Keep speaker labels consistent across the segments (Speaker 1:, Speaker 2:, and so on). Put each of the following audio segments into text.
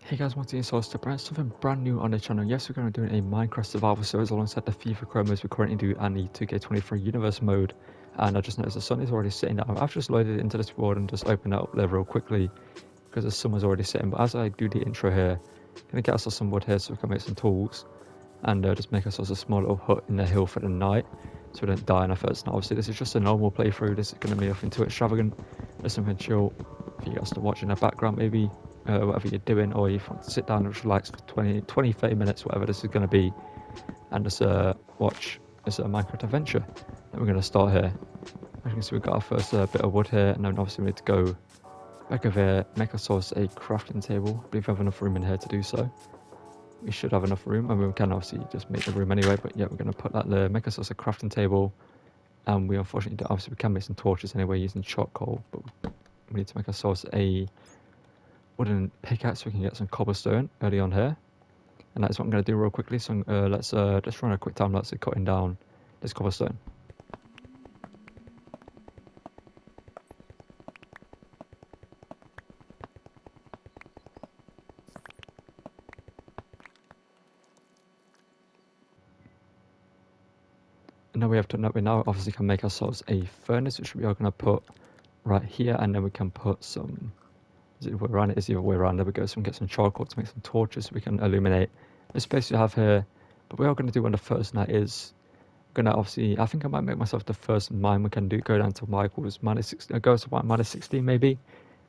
Speaker 1: Hey guys, once again, so to brand something brand new on the channel. Yes, we're going to be doing a Minecraft survival series alongside the FIFA Chrome modes we currently do and the 2K23 universe mode. And I just noticed the sun is already sitting down. I've just loaded it into this world and just opened it up there real quickly because the sun was already sitting. But as I do the intro here, I'm going to get ourselves some wood here so we can make some tools and just make ourselves a small little hut in the hill for the night so we don't die in our first night. Obviously, this is just a normal playthrough. This is going to be nothing too extravagant. Just something chill for you guys to watch in the background maybe. Whatever you're doing, or you want to sit down and just relax for 20, 30 minutes, whatever this is going to be, and just watch this Minecraft adventure that we're going to start here. As you can see, we've got our first bit of wood here, and then obviously we need to go back over here, make ourselves a crafting table. I believe we have enough room in here to do so. We should have enough room, and we can obviously just make the room anyway, but yeah, we're going to put that there, make ourselves a crafting table, and we unfortunately don't, obviously we can make some torches anyway using charcoal, but we need to make ourselves a wooden pickaxe so we can get some cobblestone early on here, and that's what I'm going to do real quickly. So let's run a quick time lapse of cutting down this cobblestone. And now we have to we now obviously can make ourselves a furnace, which we are going to put right here, and then we can put some, is it the way around? It is the other way around. There we go. So we can get some charcoal to make some torches so we can illuminate the space we have here. But we are going to do when the first night is gonna obviously, I think I might make myself the first mine we can do, go down to y equals minus 16, go to minus 16 maybe,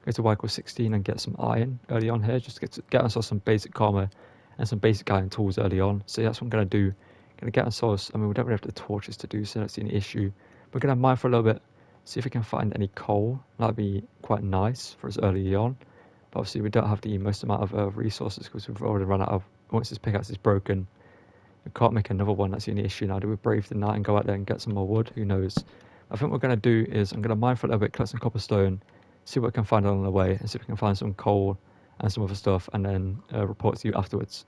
Speaker 1: go to y equals 16 and get some iron early on here, just to get ourselves some basic armor and some basic iron tools early on. So that's what I'm gonna do. Gonna get ourselves, I mean, we don't really have the torches to do so, that's the only issue. We're gonna mine for a little bit, see if we can find any coal. That'd be quite nice for us early on. But obviously we don't have the most amount of resources because we've already run out of, once this pickaxe is broken, we can't make another one. That's the only issue now. Do we brave the night and go out there and get some more wood? Who knows? I think what we're going to do is I'm going to mine for a little bit, collect some cobblestone, see what we can find along the way, and see if we can find some coal and some other stuff, and then report to you afterwards.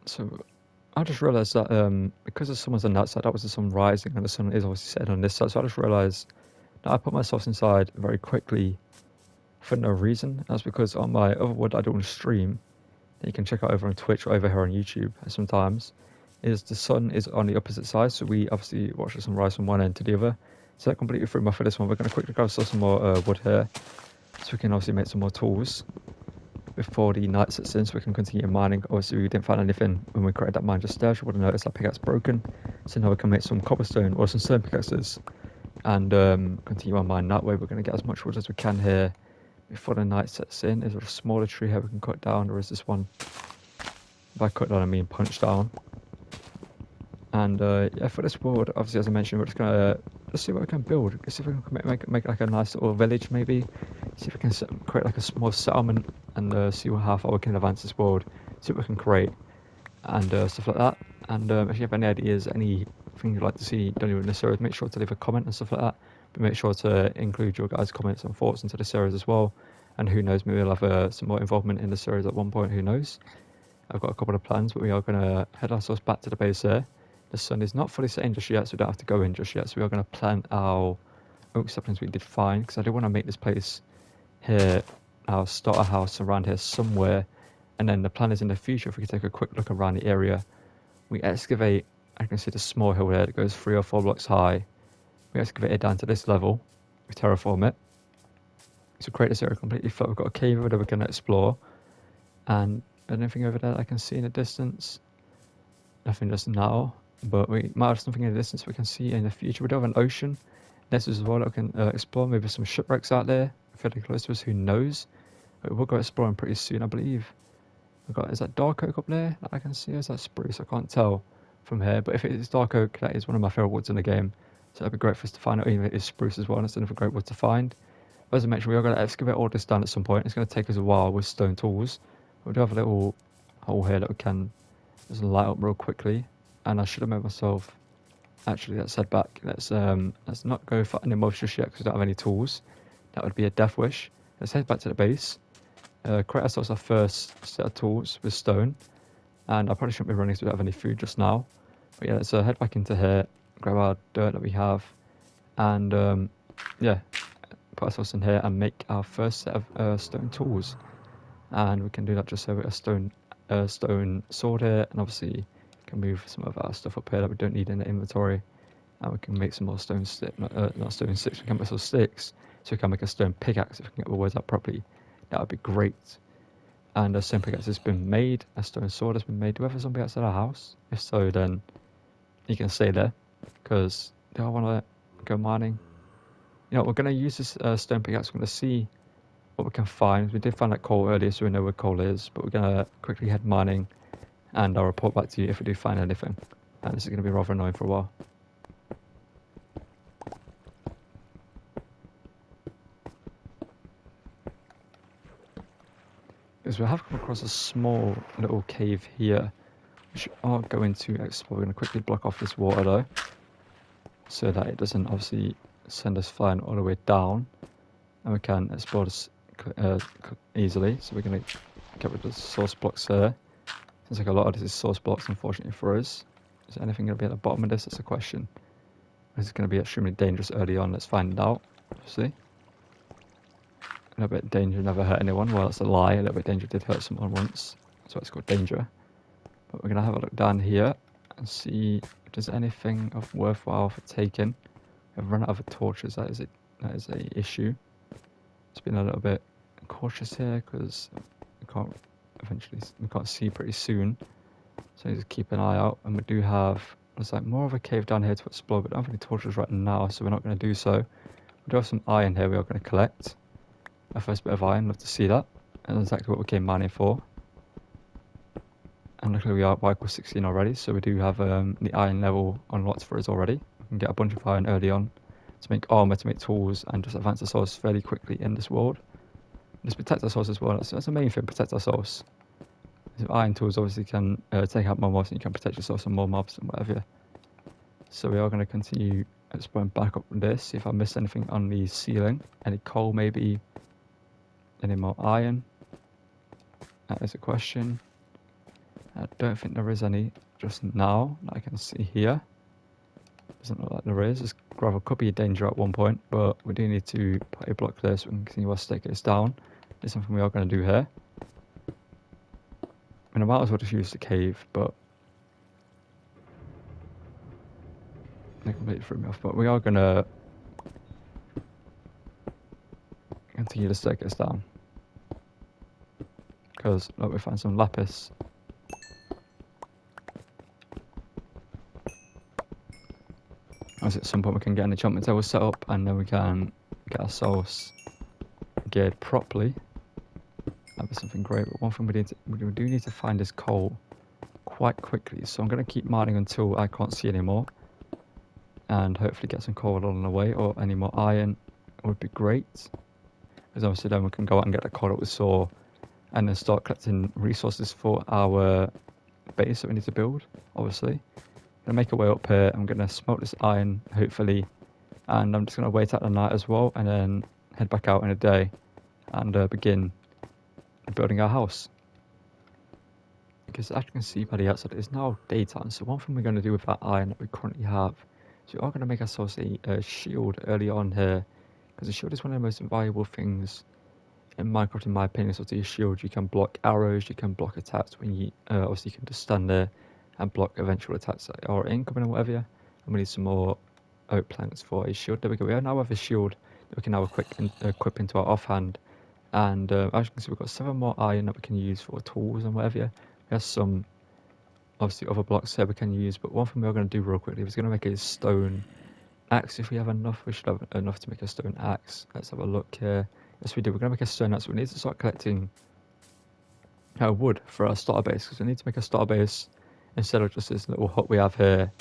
Speaker 1: So I just realised that because the sun was on that side, that was the sun rising, and the sun is obviously setting on this side. So I just realised that I put myself inside very quickly for no reason. That's because on my other wood I do on stream, that you can check out over on Twitch or over here on YouTube sometimes, is the sun is on the opposite side, so we obviously watch the sun rise from one end to the other. So that completely threw me off for this one. We're going to quickly grab some more wood here, so we can obviously make some more tools before the night sets in, so we can continue mining. Obviously we didn't find anything when we created that mine just there, so you would have noticed that pickaxe broken. So now we can make some cobblestone or some stone pickaxes and continue our mine that way. We're going to get as much wood as we can here before the night sets in. Is there a smaller tree here we can cut down, or is this one? By cut down I mean punch down. And yeah, for this world, obviously as I mentioned, we're just gonna let's see what we can build. Let's see if we can make like a nice little village maybe. See if we can create like a small settlement and see how far we can advance this world. See what we can create and stuff like that. And if you have any ideas, anything you'd like to see done in this series, make sure to leave a comment and stuff like that. But make sure to include your guys' comments and thoughts into the series as well. And who knows, maybe we'll have some more involvement in the series at one point, who knows. I've got a couple of plans, but we are going to head ourselves back to the base here. The sun is not fully setting just yet, so we don't have to go in just yet. So we are going to plant our oak saplings we did find, because I do want to make this place here, our starter house around here somewhere. And then the plan is in the future, if we can take a quick look around the area, we excavate, I can see the small hill there that goes 3 or 4 blocks high. We excavate it down to this level, we terraform it. So create this area completely flat. We've got a cave over there we can explore. And anything over there I can see in the distance? Nothing just now, but we might have something in the distance we can see in the future. We do have an ocean next as well that we can explore. Maybe some shipwrecks out there fairly close to us, who knows? But we'll go exploring pretty soon, I believe. We've got, is that dark oak up there that I can see, or is that spruce? I can't tell from here, but if it is dark oak, that is one of my favourite woods in the game. So it'd be great for us to find out, even if it is spruce as well, and it's another great wood to find. But as I mentioned, we are going to excavate all this down at some point. It's going to take us a while with stone tools. We do have a little hole here that we can just light up real quickly. And I should have made myself, actually let's head back. Let's not go for any more just yet because we don't have any tools. That would be a death wish. Let's head back to the base. Create ourselves our first set of tools with stone. And I probably shouldn't be running because we don't have any food just now. But yeah, let's head back into here, grab our dirt that we have, and yeah, put ourselves in here and make our first set of stone tools. and we can do that just so with a stone sword here, and obviously we can move some of our stuff up here that we don't need in the inventory, and we can make some more stone not stone sticks, we can make some sticks, so we can make a stone pickaxe if we can get the words out properly. That would be great. And a stone pickaxe has been made, a stone sword has been made. Do we have a zombie outside our house? If so, then you can stay there, because do I want to go mining? You know, we're going to use this stone pickaxe. We're going to see what we can find. We did find that coal earlier, so we know where coal is, but we're going to quickly head mining, and I'll report back to you if we do find anything. And this is going to be rather annoying for a while. Because we have come across a small little cave here, which are going to explore. We're going to quickly block off this water though, so that it doesn't obviously send us flying all the way down, and we can explore this easily. So we're going to get rid of the source blocks here. Seems like a lot of this is source blocks, unfortunately for us. Is there anything going to be at the bottom of this? That's a question. Is it going to be extremely dangerous early on? Let's find out. See, a little bit of danger never hurt anyone. Well, that's a lie. A little bit of danger did hurt someone once. That's why it's called danger. But we're going to have a look down here and see if there's anything of worthwhile for taking. I've run out of torches. That is a issue. It's been a little bit cautious here because we can't see pretty soon. So just keep an eye out. And we do have, there's like more of a cave down here to explore, but I don't have any torches right now, so we're not going to do so. We do have some iron here we are going to collect. Our first bit of iron, love to see that. And that's exactly what we came mining for. And luckily we are at Y equals 16 already, so we do have the iron level unlocked for us already. We can get a bunch of iron early on to make armor, to make tools, and just advance ourselves fairly quickly in this world. Just protect ourselves as well. That's the main thing, protect ourselves. Iron tools obviously can take out more mobs, and you can protect yourself from more mobs and whatever. So we are going to continue exploring back up with this, see if I missed anything on the ceiling. Any coal maybe, any more iron. That is a question. I don't think there is any just now that I can see here. Doesn't look like there is. This gravel could be a danger at one point, but we do need to put a block there so we can continue our staircase down. There's something we are going to do here. I mean, I might as well just use the cave, but they completely threw me off. But we are going to continue the staircase down, because look, we found some lapis. As at some point we can get an enchantment table set up, and then we can get ourselves geared properly. That'd be something great. But one thing we do need to find is coal quite quickly. So I'm going to keep mining until I can't see anymore, and hopefully get some coal along the way, or any more iron would be great. Because obviously then we can go out and get the coal that we saw, and then start collecting resources for our base that we need to build. Obviously. Gonna make a way up here. I'm gonna smelt this iron hopefully, and I'm just gonna wait out the night as well, and then head back out in a day and begin building our house. Because as you can see by the outside, it is now daytime. So one thing we're gonna do with that iron that we currently have, so we are gonna make ourselves a shield early on here, because a shield is one of the most valuable things in Minecraft, in my opinion. So your shield, you can block arrows, you can block attacks when you obviously you can just stand there and block eventual attacks that are incoming or whatever. And we need some more oak planks for a shield. There we go. We now have a shield that we can now equip into our offhand. And as you can see, we've got 7 more iron that we can use for tools and whatever. We have some obviously other blocks here we can use. But one thing we're going to do real quickly is going to make a stone axe. If we have enough, we should have enough to make a stone axe. Let's have a look here. Yes, we do. We're going to make a stone axe. We need to start collecting wood for our starter base, because we need to make a starter base instead of just this little hut we have here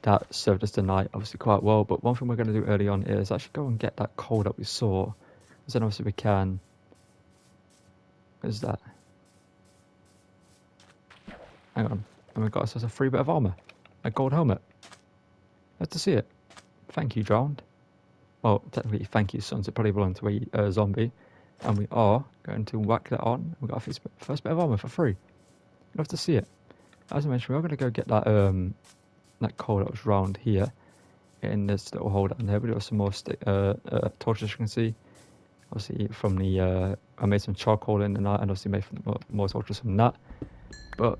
Speaker 1: that served us tonight obviously quite well. But one thing we're going to do early on is actually go and get that coal that we saw, because then obviously we can, what is that? Hang on, and we've got ourselves a free bit of armor, a gold helmet. Let's to see it. Thank you, drowned. Well, technically thank you, sons. It probably belonged to a zombie, and we are going to whack that on. We've got our first bit of armor for free. Love to see it. As I mentioned, we are going to go get that that coal that was round here in this little hole down there. We do have some more torches, you can see, Obviously from the, I made some charcoal in the night and obviously made more torches from that. But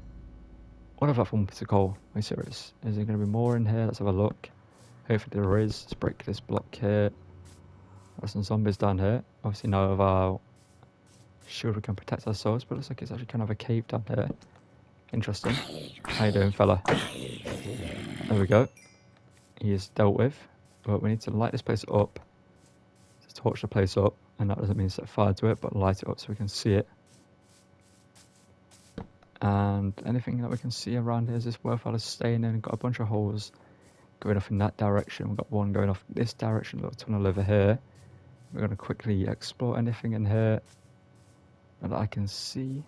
Speaker 1: what about one piece of coal? Are you serious? Is there going to be more in here? Let's have a look. Hopefully there is. Let's break this block here. There's some zombies down here. Obviously now with our shield we can protect ourselves, but it looks like it's actually kind of a cave down here. Interesting. How you doing, fella? There we go. He is dealt with. But we need to light this place up. To torch the place up. And that doesn't mean set fire to it, but light it up so we can see it. And anything that we can see around here is this worthwhile staying in. We've got a bunch of holes going off in that direction. We've got one going off this direction, a little tunnel over here. We're going to quickly explore anything in here that I can see.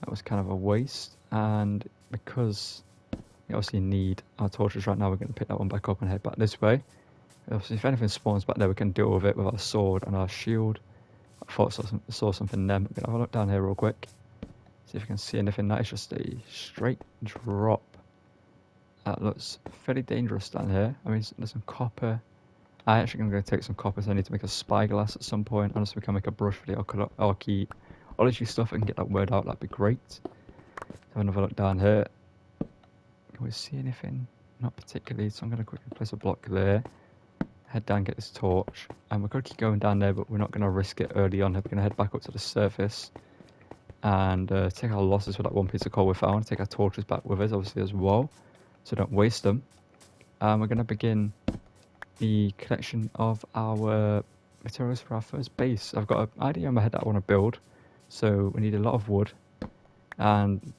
Speaker 1: That was kind of a waste, and because we obviously need our torches right now, we're going to pick that one back up and head back this way. Obviously, if anything spawns back there, we can deal with it with our sword and our shield. I thought I saw something there. We're going to have a look down here real quick. See if we can see anything. That is just a straight drop. That looks fairly dangerous down here. I mean, there's some copper. I actually am going to take some copper, so I need to make a spyglass at some point. Unless we can make a brush for the archaeology stuff and get that word out, that'd be great. Have another look down here. Can we see anything? Not particularly, so I'm going to quickly place a block there. Head down, get this torch. And we're going to keep going down there, but we're not going to risk it early on. We're going to head back up to the surface and take our losses for that one piece of coal we found. Take our torches back with us, obviously, as well, so don't waste them. We're going to begin the collection of our materials for our first base. I've got an idea in my head that I want to build, so we need a lot of wood, and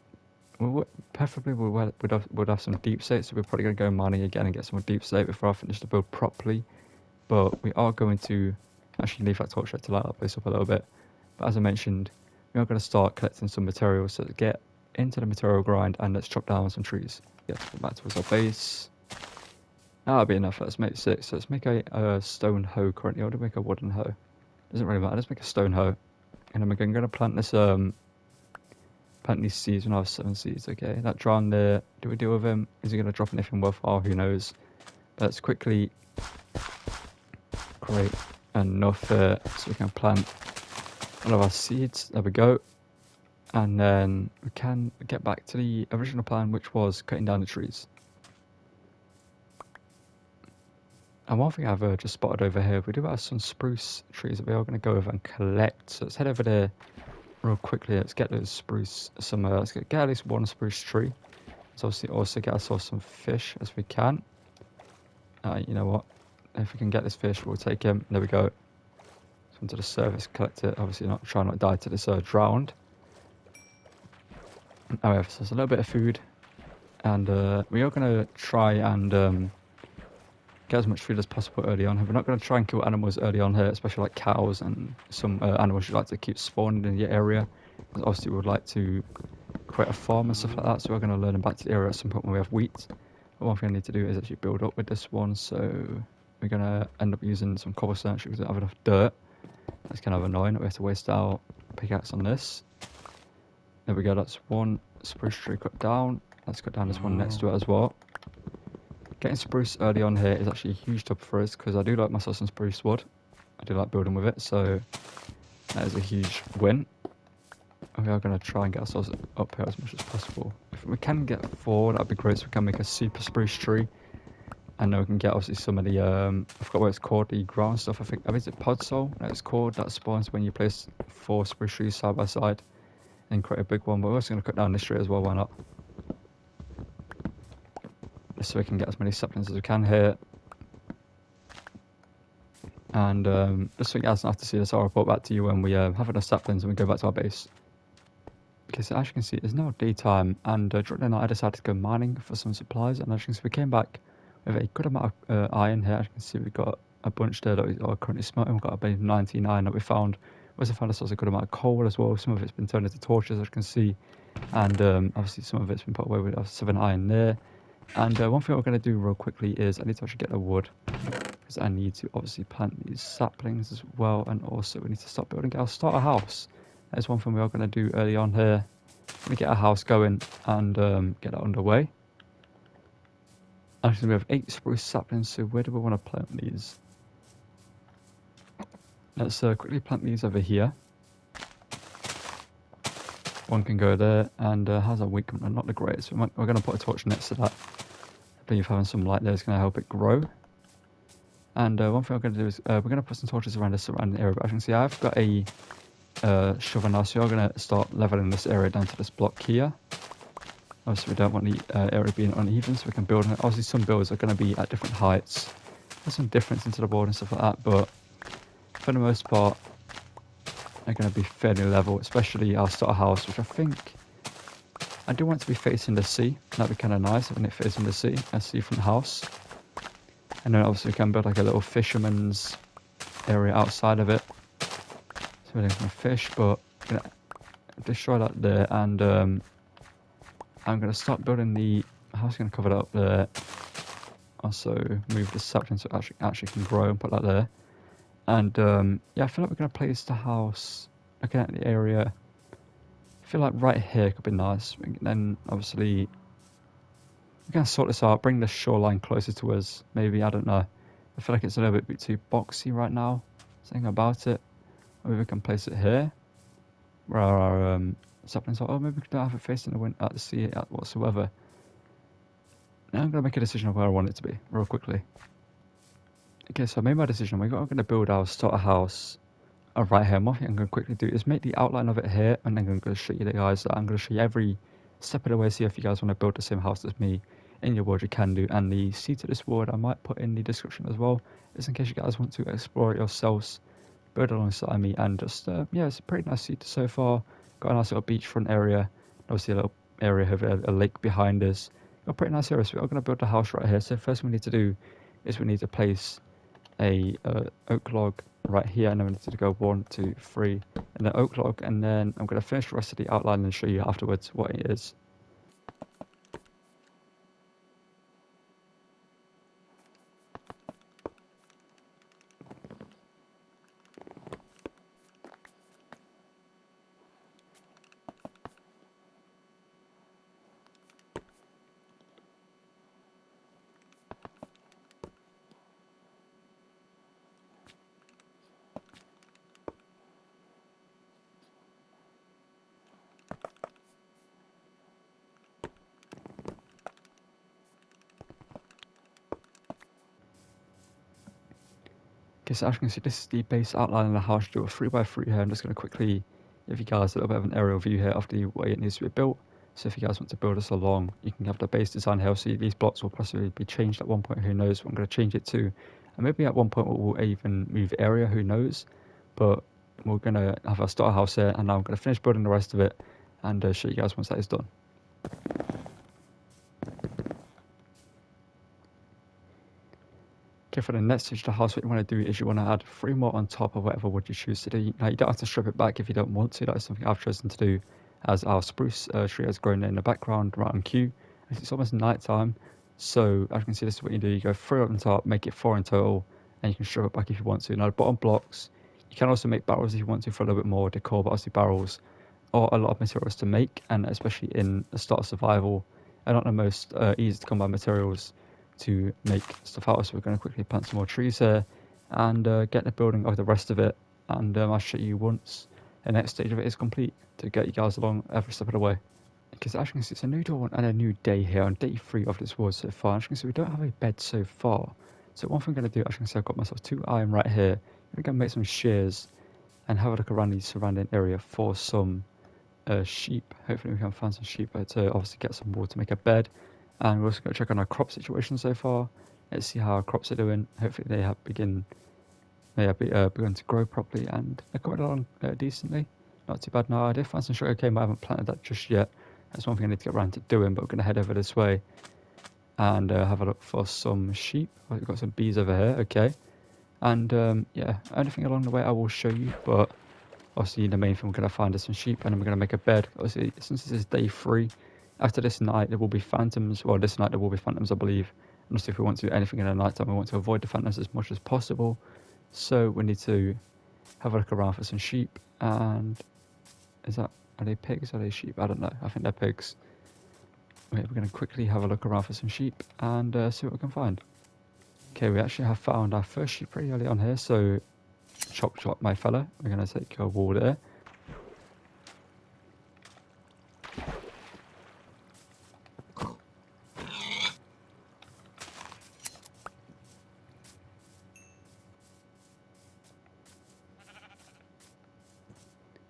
Speaker 1: preferably we'd have some deep slate, so we're probably going to go mining again and get some deep slate before I finish the build properly. But we are going to actually leave that torch to light that place up a little bit. But as I mentioned, we are going to start collecting some materials, so let's get into the material grind and let's chop down some trees. Get back towards our base. That'll be enough. Let's make 6. So let's make a stone hoe currently. Or do we make a wooden hoe? Doesn't really matter. Let's make a stone hoe. And then we're going to plant this plant these seeds when I have 7 seeds. Okay, that drown there. Do we deal with him? Is he going to drop anything worthwhile? Who knows? Let's quickly create enough so we can plant one of our seeds. There we go. And then we can get back to the original plan, which was cutting down the trees. And one thing I've just spotted over here, we do have some spruce trees that we are going to go over and collect. So let's head over there real quickly. Let's get those spruce somewhere. Let's get at least one spruce tree. Let's obviously also get ourselves some fish as we can. You know what? If we can get this fish, we'll take him. There we go. Come to the surface, collect it. Obviously not try not to die to this drowned. However, so there's a little bit of food. And we are going to try and get as much food as possible early on. We're not going to try and kill animals early on here, especially like cows and some animals you like to keep spawning in your area. Because obviously we would like to create a farm and stuff like that, so we're going to learn them back to the area at some point when we have wheat. But one thing I need to do is actually build up with this one, so we're going to end up using some cobblestone because we don't have enough dirt. That's kind of annoying that we have to waste our pickaxe on this. There we go, that's one spruce tree cut down. Let's cut down this one next to it as well. Getting spruce early on here is actually a huge job for us because I do like myself some spruce wood. I do like building with it, so that is a huge win. We are going to try and get ourselves up here as much as possible. If we can get 4, that would be great, so we can make a super spruce tree. And then we can get obviously some of the, I forgot what it's called, the ground stuff. I think is it podsol? No, it's called. That spawns when you place 4 spruce trees side by side and create a big one. But we're also going to cut down this tree as well, why not? So we can get as many saplings as we can here. And just so you guys don't have to see this, I'll report back to you when we have enough saplings and we go back to our base. Okay, so as you can see, it's now daytime, and during the night I decided to go mining for some supplies, and as you can see, we came back with a good amount of iron here. As you can see, we've got a bunch there that we are currently smelting. We've got about 99 that we found. We also found ourselves a good amount of coal as well. Some of it's been turned into torches, as you can see, and obviously some of it's been put away with 7 iron there. And one thing we're going to do real quickly is I need to actually get the wood, because I need to obviously plant these saplings as well, and also we need to start building. I'll start a house. That's one thing we are going to do early on here. We're going to get a house going and get that underway. Actually, we have 8 spruce saplings, so where do we want to plant these? Let's quickly plant these over here. One can go there, and how's our weak? Not the greatest. We're going to put a torch next to that. I believe having some light there is going to help it grow. And one thing I'm going to do is we're going to put some torches around the surrounding area. But as you can see, I've got a shovel now, so we're going to start leveling this area down to this block here. Obviously, we don't want the area being uneven, so we can build on it. Obviously, some builds are going to be at different heights. There's some difference into the board and stuff like that, but for the most part, they're going to be fairly level, especially our starter house, which I think I do want to be facing the sea. That'd be kind of nice when it facing the sea, a seafront house. And then obviously we can build like a little fisherman's area outside of it. So we're going to fish, but I'm going to destroy that there. And I'm going to start building the house, going to cover that up there. Also move the sapling so it actually can grow and put that there. And yeah, I feel like we're going to place the house looking at the area. I feel like right here could be nice. And then obviously we're going to sort this out, bring the shoreline closer to us. Maybe, I don't know. I feel like it's a little bit too boxy right now. Something about it. Maybe we can place it here, where our saplings are. Oh, maybe we don't have it facing the wind at the sea whatsoever. Now I'm going to make a decision of where I want it to be, real quickly. Okay, so I made my decision. We're going to build our starter house right here. One thing I'm going to quickly do is make the outline of it here, and then I'm going to show you the guys. I'm going to show you every step of the way. See if you guys want to build the same house as me in your world, you can do. And the seed to this world I might put in the description as well, just in case you guys want to explore it yourselves, build alongside me. And just yeah, it's a pretty nice seed so far. Got a nice little beachfront area, obviously a little area of a lake behind us. Got a pretty nice area. So we're going to build a house right here. So first we need to do is we need to place a oak log right here, and then we need to go 1, 2, 3 and then oak log, and then I'm going to finish the rest of the outline and show you afterwards what it is. Okay, so as you can see, this is the base outline of the house. Do a 3x3 here. I'm just going to quickly give you guys a little bit of an aerial view here of the way it needs to be built. So if you guys want to build this along, you can have the base design here. See, these blocks will possibly be changed at one point. Who knows what I'm going to change it to? And maybe at one point we'll even move area. Who knows? But we're going to have our starter house here, and now I'm going to finish building the rest of it and show you guys once that is done. Okay, for the next stage of the house, what you want to do is you want to add 3 more on top of whatever wood you choose to do. Now, you don't have to strip it back if you don't want to. That is something I've chosen to do, as our spruce tree has grown in the background right on cue. It's almost night time, so as you can see, this is what you do. You go 3 up on top, make it 4 in total, and you can strip it back if you want to. Now, the bottom blocks, you can also make barrels if you want to for a little bit more decor, but obviously barrels are a lot of materials to make, and especially in the start of survival, are not the most easy to come by materials to make stuff out. So we're going to quickly plant some more trees here and get the building of the rest of it, and I'll show you once the next stage of it is complete to get you guys along every step of the way. Because as you can see, it's a new dawn and a new day here on day 3 of this world so far. As you can see, we don't have a bed so far, so one thing I'm going to do, as you can see, I've got myself 2 iron right here. I'm going to make some shears and have a look around the surrounding area for some sheep. Hopefully we can find some sheep to obviously get some wood to make a bed. And we're also going to check on our crop situation so far. Let's see how our crops are doing. Hopefully they have begun to grow properly, and they're coming along decently. Not too bad now. I did find some sugarcane, but I haven't planted that just yet. That's one thing I need to get around to doing, but we're going to head over this way and have a look for some sheep. We've got some bees over here, okay. And yeah, anything along the way I will show you, but obviously the main thing we're going to find is some sheep, and then we're going to make a bed. Obviously, since this is day 3, after this night there will be phantoms. Well, this night there will be phantoms, I believe. And also if we want to do anything in the night time, we want to avoid the phantoms as much as possible. So we need to have a look around for some sheep. And are they pigs? Are they sheep? I don't know. I think they're pigs. Wait, we're going to quickly have a look around for some sheep and see what we can find. Okay, we actually have found our first sheep pretty early on here. So chop my fella. We're going to take a wall there.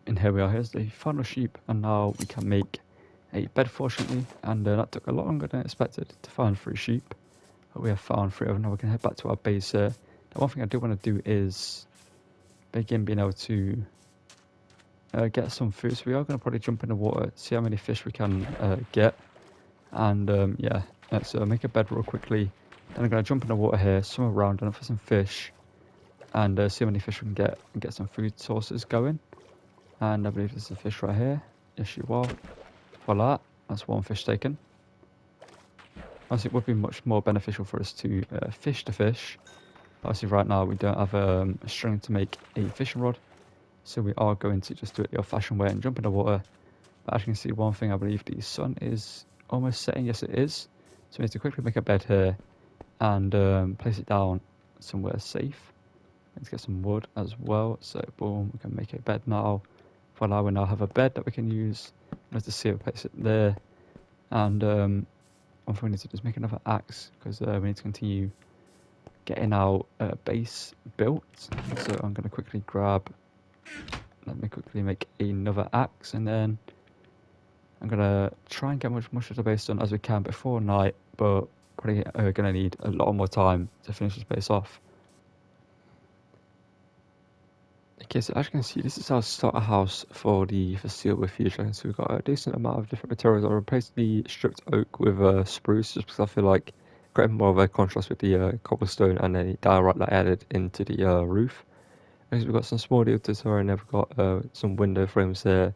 Speaker 1: And here we are, here's the final sheep, and now we can make a bed, fortunately, and that took a lot longer than expected to find 3 sheep, but we have found 3 of them. Now we can head back to our base here. The one thing I do want to do is begin being able to get some food, so we are going to probably jump in the water, see how many fish we can get, and yeah, let's make a bed real quickly. Then I'm going to jump in the water here, swim around and look for some fish, and see how many fish we can get, and get some food sources going. And I believe there's a fish right here. Yes, you are. Voila, that's 1 fish taken. Obviously, it would be much more beneficial for us to fish the fish. But obviously, right now we don't have a string to make a fishing rod, so we are going to just do it the old-fashioned way and jump in the water. But as you can see, one thing, I believe the sun is almost setting. Yes, it is. So we need to quickly make a bed here and place it down somewhere safe. Let's get some wood as well. So boom, we can make a bed now. Voila, we now have a bed that we can use. Let's just see, place it there. And we need to just make another axe, because we need to continue getting our base built. So I'm going to quickly let me quickly make another axe, and then I'm going to try and get much of the base done as we can before night, but probably going to need a lot more time to finish this base off. Okay, so as you can see, this is our starter house for the foreseeable future. So we've got a decent amount of different materials. I'll replace the stripped oak with spruce, just because I feel like creating more of a contrast with the cobblestone and the diorite that I added into the roof. Because we've got some small details here, and we've got some window frames there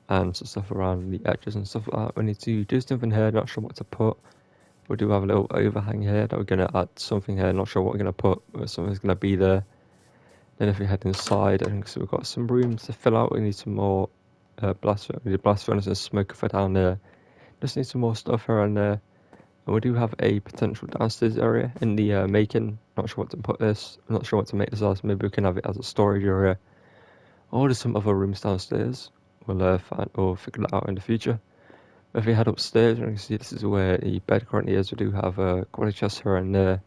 Speaker 1: and some stuff around the edges and stuff like that. We need to do something here, not sure what to put. We do have a little overhang here that we're going to add something here, not sure what we're going to put, but something's going to be there. Then if we head inside, I think so we've got some rooms to fill out. We need some more blast furnace and smoker for down there. Just need some more stuff here and there. And we do have a potential downstairs area in the making. Not sure what to put this. I'm not sure what to make this as. Maybe we can have it as a storage area. Or there's some other rooms downstairs. We'll find or figure that out in the future. If we head upstairs, you can see this is where the bed currently is. We do have a quality chest here and there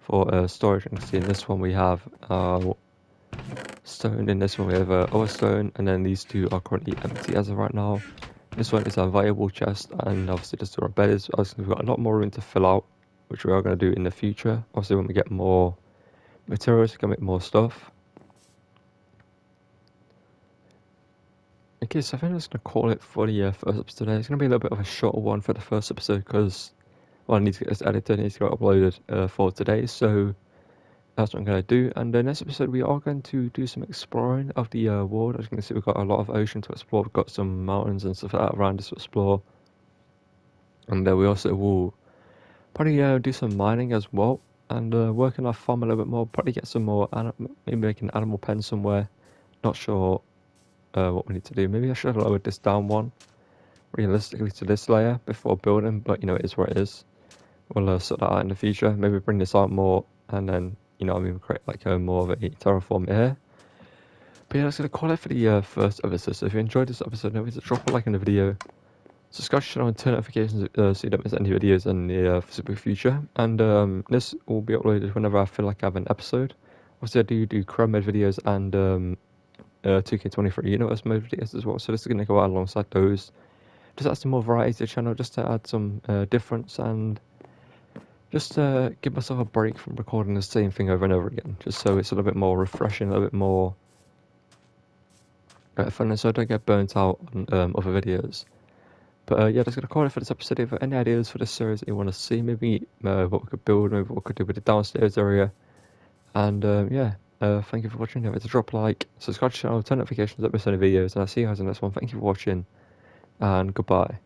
Speaker 1: for storage. You can see in this one we have stone, in this one we have other stone, and then these 2 are currently empty as of right now. This one is a viable chest, and obviously just where our bed is. Obviously we've got a lot more room to fill out, which we are going to do in the future. Obviously when we get more materials, we can make more stuff. Okay, so I think I'm just going to call it for the first episode today. It's going to be a little bit of a shorter one for the first episode, because I need to get this edited, it needs to get uploaded for today. So that's what I'm going to do. And the next episode we are going to do some exploring of the world. As you can see, we've got a lot of ocean to explore. We've got some mountains and stuff like that around us to explore. And we also will probably do some mining as well, and work on our farm a little bit more. Probably get some more, maybe make an animal pen somewhere. Not sure what we need to do. Maybe I should have lowered this down one realistically to this layer before building, but it is what it is. We'll sort that out in the future. Maybe bring this out more, and then create like more of a terraform here. But yeah, that's going to call it for the first episode. So if you enjoyed this episode, don't forget to drop a like in the video, subscribe to the channel and turn notifications so you don't miss any videos in the foreseeable future. And this will be uploaded whenever I feel like I have an episode. Obviously I do Chrome mode videos and 2K23 universe mode videos as well, so this is going to go out alongside those. Just add some more variety to the channel, just to add some difference, and just give myself a break from recording the same thing over and over again, just so it's a little bit more refreshing, a little bit more fun, so I don't get burnt out on other videos. But yeah, that's going to call it for this episode. If you have any ideas for this series that you want to see, maybe what we could build, maybe what we could do with the downstairs area. And yeah, thank you for watching. Don't forget to drop a like, subscribe to the channel, turn notifications, don't miss any videos, and I'll see you guys in the next one. Thank you for watching, and goodbye.